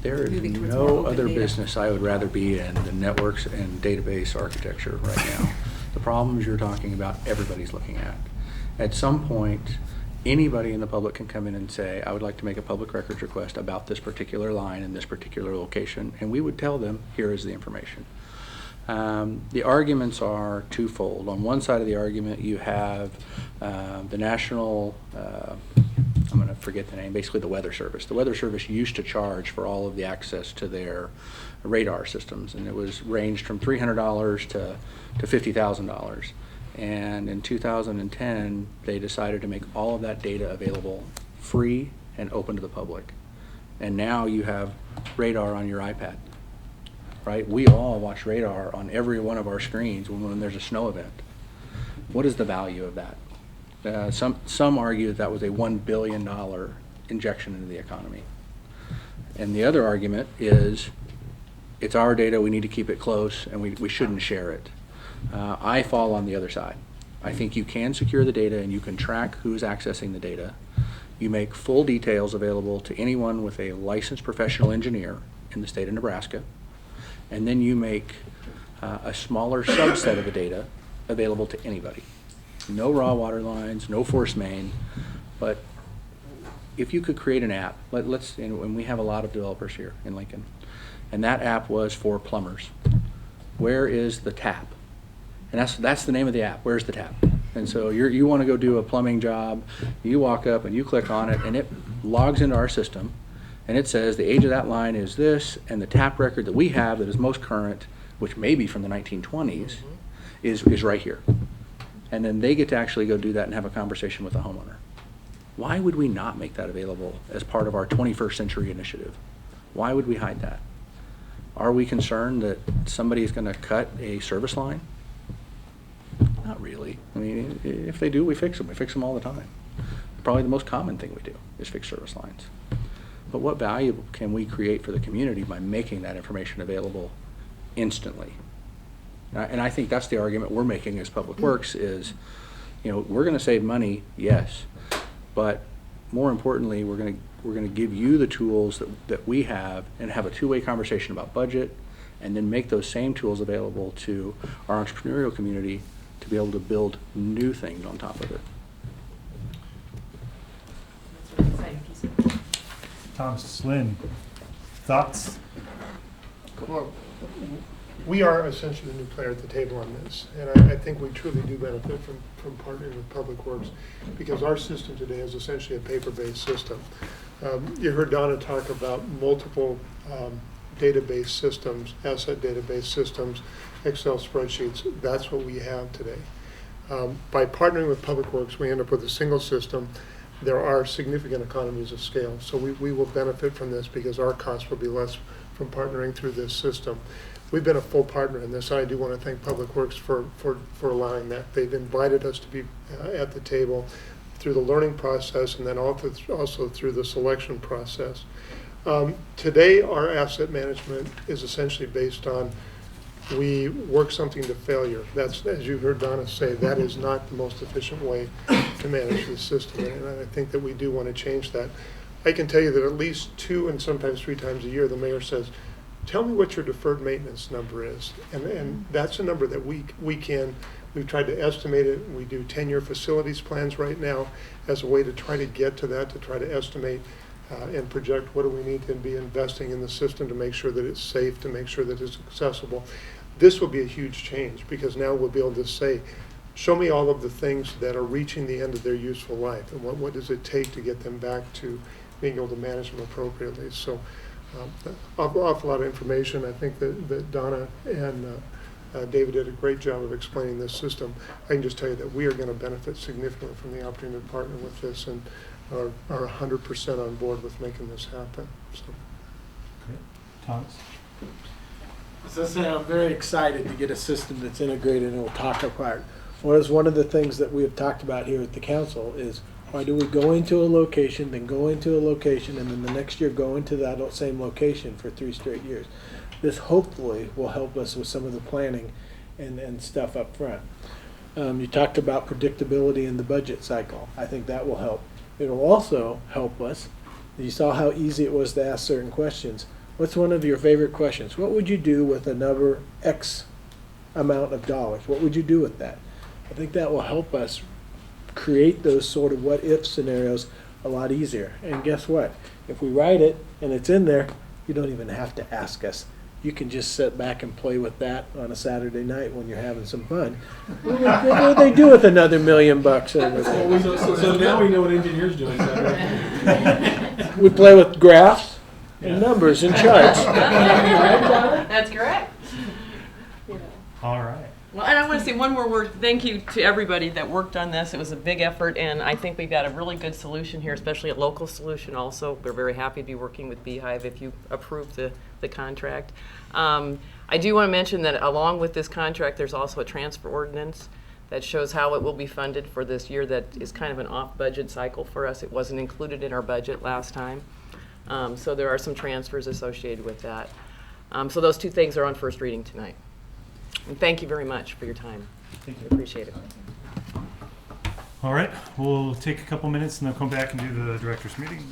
Speaker 3: There is
Speaker 7: Moving towards
Speaker 3: no
Speaker 7: more open
Speaker 3: other
Speaker 7: data.
Speaker 3: business I would rather be in than networks and database architecture right now. The problems you're talking about, everybody's looking at. At some point, anybody in the public can come in and say, I would like to make a public records request about this particular line in this particular location, and we would tell them, here is the information. The arguments are twofold. On one side of the argument, you have the national, I'm going to forget the name, basically the Weather Service. The Weather Service used to charge for all of the access to their radar systems, and it was ranged from $300 to $50,000. And in 2010, they decided to make all of that data available free and open to the public. And now you have radar on your iPad, right? We all watch radar on every one of our screens when there's a snow event. What is the value of that? Some argue that was a $1 billion injection into the economy. And the other argument is, it's our data, we need to keep it close, and we shouldn't share it. I fall on the other side. I think you can secure the data and you can track who's accessing the data. You make full details available to anyone with a licensed professional engineer in the state of Nebraska. And then you make a smaller subset of the data available to anybody. No raw water lines, no force main, but if you could create an app, and we have a lot of developers here in Lincoln, and that app was for plumbers. Where is the tap? And that's the name of the app, Where's the Tap? And so you want to go do a plumbing job, you walk up and you click on it, and it logs into our system, and it says the age of that line is this, and the tap record that we have that is most current, which may be from the 1920s, is right here. And then they get to actually go do that and have a conversation with the homeowner. Why would we not make that available as part of our 21st century initiative? Why would we hide that? Are we concerned that somebody is going to cut a service line? Not really. I mean, if they do, we fix them. We fix them all the time. Probably the most common thing we do is fix service lines. But what value can we create for the community by making that information available instantly? And I think that's the argument we're making as Public Works is, we're going to save money, yes, but more importantly, we're going to give you the tools that we have and have a two-way conversation about budget, and then make those same tools available to our entrepreneurial community to be able to build new things on top of it.
Speaker 7: That's really exciting piece of it.
Speaker 1: Thomas, Lynn, thoughts?
Speaker 10: Well, we are essentially the new player at the table on this, and I think we truly do benefit from partnering with Public Works, because our system today is essentially a paper-based system. You heard Donna talk about multiple database systems, asset database systems, Excel spreadsheets. That's what we have today. By partnering with Public Works, we end up with a single system. There are significant economies of scale, so we will benefit from this because our costs will be less from partnering through this system. We've been a full partner in this. I do want to thank Public Works for allowing that. They've invited us to be at the table through the learning process, and then also through the selection process. Today, our asset management is essentially based on we work something to failure. That's, as you heard Donna say, that is not the most efficient way to manage the system, and I think that we do want to change that. I can tell you that at least 2 and sometimes 3 times a year, the mayor says, tell me what your deferred maintenance number is. And that's a number that we've tried to estimate it. We do 10-year facilities plans right now as a way to try to get to that, to try to estimate and project what do we need to be investing in the system to make sure that it's safe, to make sure that it's accessible. This will be a huge change because now we'll be able to say, show me all of the things that are reaching the end of their useful life and what does it take to get them back to being able to manage them appropriately. So awful lot of information. I think that Donna and David did a great job of explaining this system. I can just tell you that we are going to benefit significantly from the opportunity to partner with this and are 100% on board with making this happen. So.
Speaker 1: Great. Thomas?
Speaker 11: As I say, I'm very excited to get a system that's integrated and will talk apart. One of the things that we have talked about here at the council is why do we go into a location, then go into a location, and then the next year go into that same location for 3 straight years? This hopefully will help us with some of the planning and stuff up front. You talked about predictability in the budget cycle. I think that will help. It'll also help us. You saw how easy it was to ask certain questions. What's one of your favorite questions? What would you do with another X amount of dollars? What would you do with that? I think that will help us create those sort of what-if scenarios a lot easier. And guess what? If we write it and it's in there, you don't even have to ask us. You can just sit back and play with that on a Saturday night when you're having some fun. What would they do with another $1 million over there?
Speaker 4: So now we know what engineers do. Saturday.
Speaker 11: We play with graphs and numbers and charts.
Speaker 2: That's correct.
Speaker 1: All right.
Speaker 2: Well, and I want to say one more word. Thank you to everybody that worked on this. It was a big effort, and I think we've got a really good solution here, especially a local solution also. We're very happy to be working with Beehive if you approve the contract. I do want to mention that along with this contract, there's also a transfer ordinance that shows how it will be funded for this year that is kind of an off-budget cycle for us. It wasn't included in our budget last time. So there are some transfers associated with that. So those 2 things are on first reading tonight. And thank you very much for your time.
Speaker 1: Thank you.
Speaker 2: Appreciate it.
Speaker 1: All right. We'll take a couple minutes and then come back and do the director's meeting.